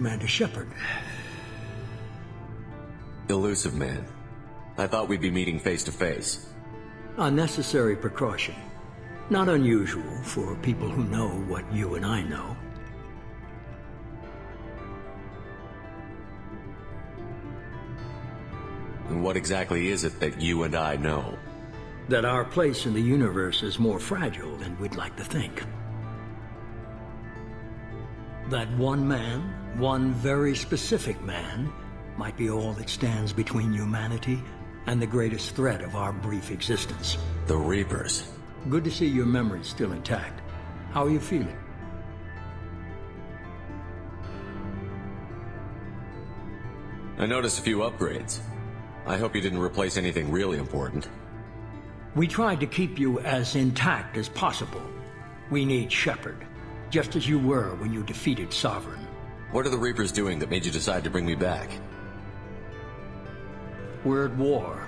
Commander Shepard. Illusive man. I thought we'd be meeting face to face. A necessary precaution. Not unusual for people who know what you and I know. And what exactly is it that you and I know? That our place in the universe is more fragile than we'd like to think. That one man, one very specific man, might be all that stands between humanity and the greatest threat of our brief existence. The Reapers. Good to see your memory's still intact. How are you feeling? I noticed a few upgrades. I hope you didn't replace anything really important. We tried to keep you as intact as possible. We need Shepard, just as you were when you defeated Sovereign. What are the Reapers doing that made you decide to bring me back? We're at war.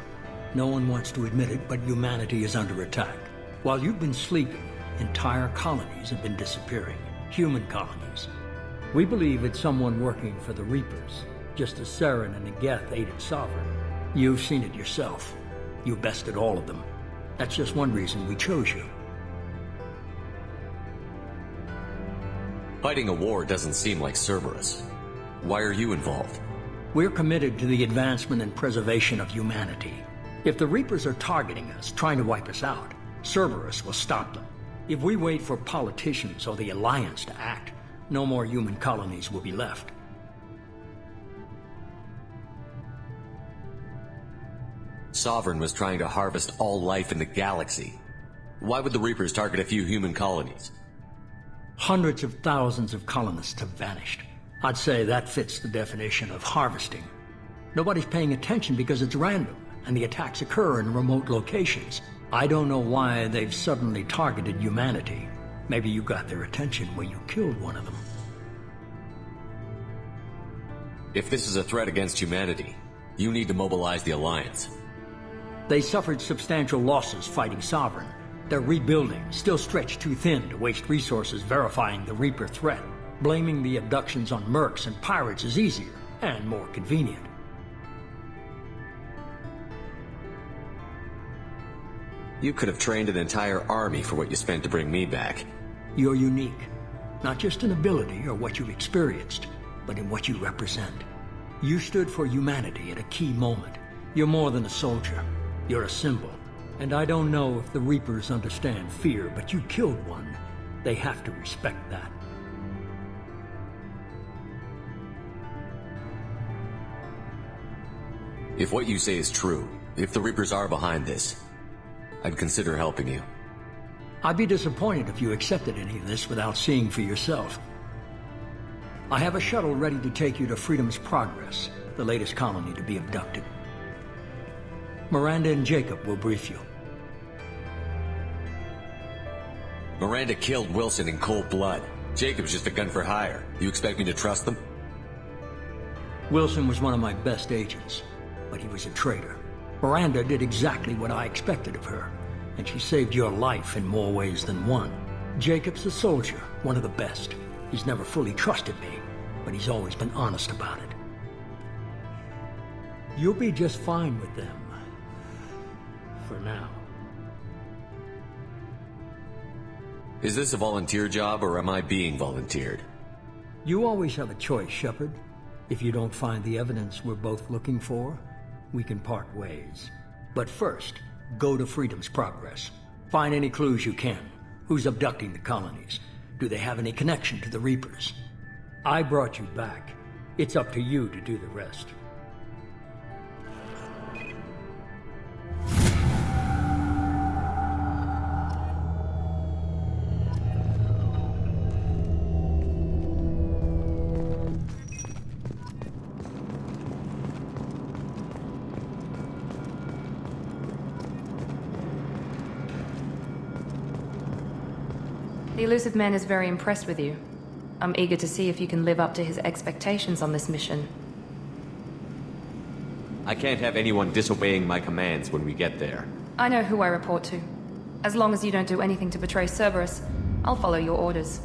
No one wants to admit it, but humanity is under attack. While you've been sleeping, entire colonies have been disappearing. Human colonies. We believe it's someone working for the Reapers, just as Saren and Geth aided Sovereign. You've seen it yourself. You bested all of them. That's just one reason we chose you. Fighting a war doesn't seem like Cerberus. Why are you involved? We're committed to the advancement and preservation of humanity. If the Reapers are targeting us, trying to wipe us out, Cerberus will stop them. If we wait for politicians or the Alliance to act, no more human colonies will be left. Sovereign was trying to harvest all life in the galaxy. Why would the Reapers target a few human colonies? Hundreds of thousands of colonists have vanished. I'd say that fits the definition of harvesting. Nobody's paying attention because it's random, and the attacks occur in remote locations. I don't know why they've suddenly targeted humanity. Maybe you got their attention when you killed one of them. If this is a threat against humanity, you need to mobilize the Alliance. They suffered substantial losses fighting Sovereign. They're rebuilding, still stretched too thin to waste resources verifying the Reaper threat. Blaming the abductions on mercs and pirates is easier and more convenient. You could have trained an entire army for what you spent to bring me back. You're unique, not just in ability or what you've experienced, but in what you represent. You stood for humanity at a key moment. You're more than a soldier. You're a symbol. And I don't know if the Reapers understand fear, but you killed one. They have to respect that. If what you say is true, if the Reapers are behind this, I'd consider helping you. I'd be disappointed if you accepted any of this without seeing for yourself. I have a shuttle ready to take you to Freedom's Progress, the latest colony to be abducted. Miranda and Jacob will brief you. Miranda killed Wilson in cold blood. Jacob's just a gun for hire. You expect me to trust them? Wilson was one of my best agents, but he was a traitor. Miranda did exactly what I expected of her, and she saved your life in more ways than one. Jacob's a soldier, one of the best. He's never fully trusted me, but he's always been honest about it. You'll be just fine with them. For now. Is this a volunteer job, or am I being volunteered? You always have a choice, Shepard. If you don't find the evidence we're both looking for, we can part ways. But first, go to Freedom's Progress. Find any clues you can. Who's abducting the colonies? Do they have any connection to the Reapers? I brought you back. It's up to you to do the rest. The Illusive Man is very impressed with you. I'm eager to see if you can live up to his expectations on this mission. I can't have anyone disobeying my commands when we get there. I know who I report to. As long as you don't do anything to betray Cerberus, I'll follow your orders.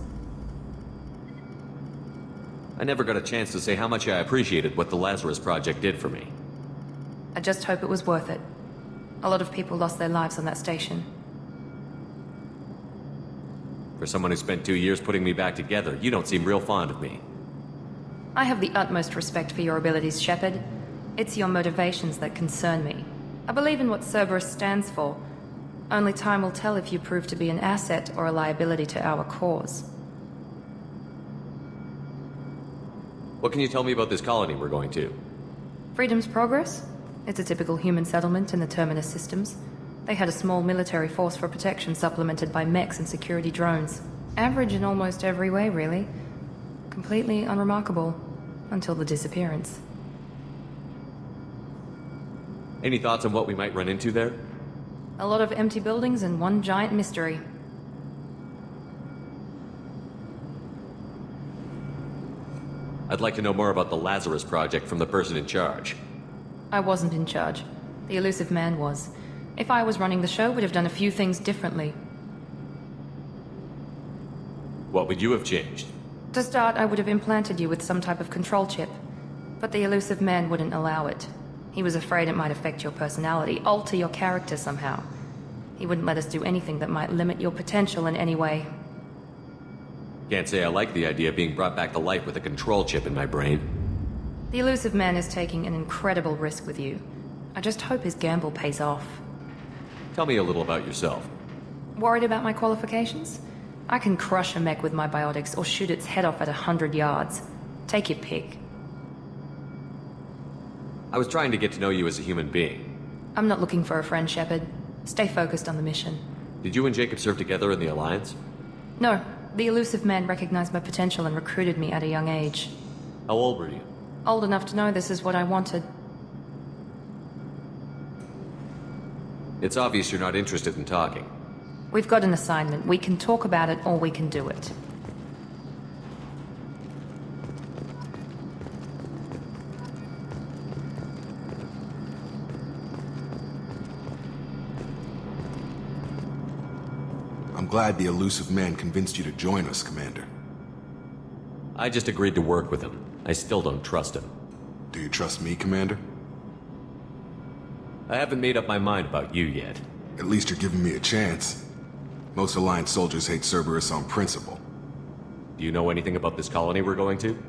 I never got a chance to say how much I appreciated what the Lazarus Project did for me. I just hope it was worth it. A lot of people lost their lives on that station. For someone who spent 2 years putting me back together, you don't seem real fond of me. I have the utmost respect for your abilities, Shepard. It's your motivations that concern me. I believe in what Cerberus stands for. Only time will tell if you prove to be an asset or a liability to our cause. What can you tell me about this colony we're going to? Freedom's Progress? It's a typical human settlement in the Terminus systems. They had a small military force for protection supplemented by mechs and security drones. Average in almost every way, really. Completely unremarkable. Until the disappearance. Any thoughts on what we might run into there? A lot of empty buildings and one giant mystery. I'd like to know more about the Lazarus Project from the person in charge. I wasn't in charge. The Illusive Man was. If I was running the show, we'd have done a few things differently. What would you have changed? To start, I would have implanted you with some type of control chip. But the Illusive Man wouldn't allow it. He was afraid it might affect your personality, alter your character somehow. He wouldn't let us do anything that might limit your potential in any way. Can't say I like the idea of being brought back to life with a control chip in my brain. The Illusive Man is taking an incredible risk with you. I just hope his gamble pays off. Tell me a little about yourself. Worried about my qualifications? I can crush a mech with my biotics or shoot its head off at 100 yards. Take your pick. I was trying to get to know you as a human being. I'm not looking for a friend, Shepard. Stay focused on the mission. Did you and Jacob serve together in the Alliance? No, the Illusive Man recognized my potential and recruited me at a young age. How old were you? Old enough to know this is what I wanted. It's obvious you're not interested in talking. We've got an assignment. We can talk about it or we can do it. I'm glad the Illusive Man convinced you to join us, Commander. I just agreed to work with him. I still don't trust him. Do you trust me, Commander? I haven't made up my mind about you yet. At least you're giving me a chance. Most Alliance soldiers hate Cerberus on principle. Do you know anything about this colony we're going to?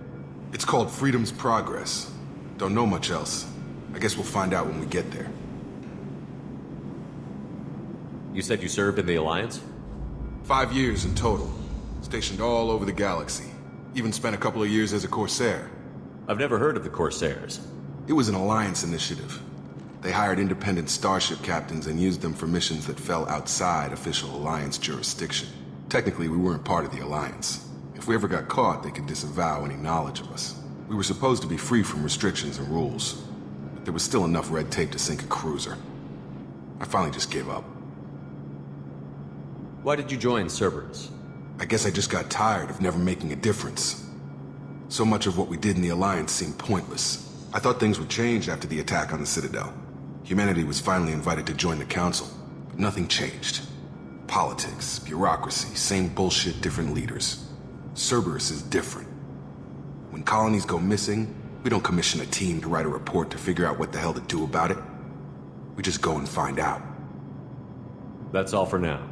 It's called Freedom's Progress. Don't know much else. I guess we'll find out when we get there. You said you served in the Alliance? 5 years in total. Stationed all over the galaxy. Even spent a couple of years as a Corsair. I've never heard of the Corsairs. It was an Alliance initiative. They hired independent starship captains and used them for missions that fell outside official Alliance jurisdiction. Technically, we weren't part of the Alliance. If we ever got caught, they could disavow any knowledge of us. We were supposed to be free from restrictions and rules, but there was still enough red tape to sink a cruiser. I finally just gave up. Why did you join Cerberus? I guess I just got tired of never making a difference. So much of what we did in the Alliance seemed pointless. I thought things would change after the attack on the Citadel. Humanity was finally invited to join the Council, but nothing changed. Politics, bureaucracy, same bullshit, different leaders. Cerberus is different. When colonies go missing, we don't commission a team to write a report to figure out what the hell to do about it. We just go and find out. That's all for now.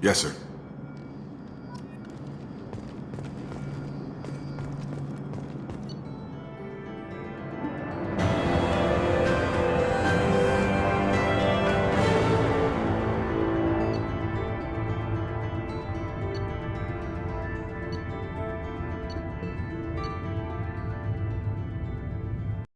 Yes, sir.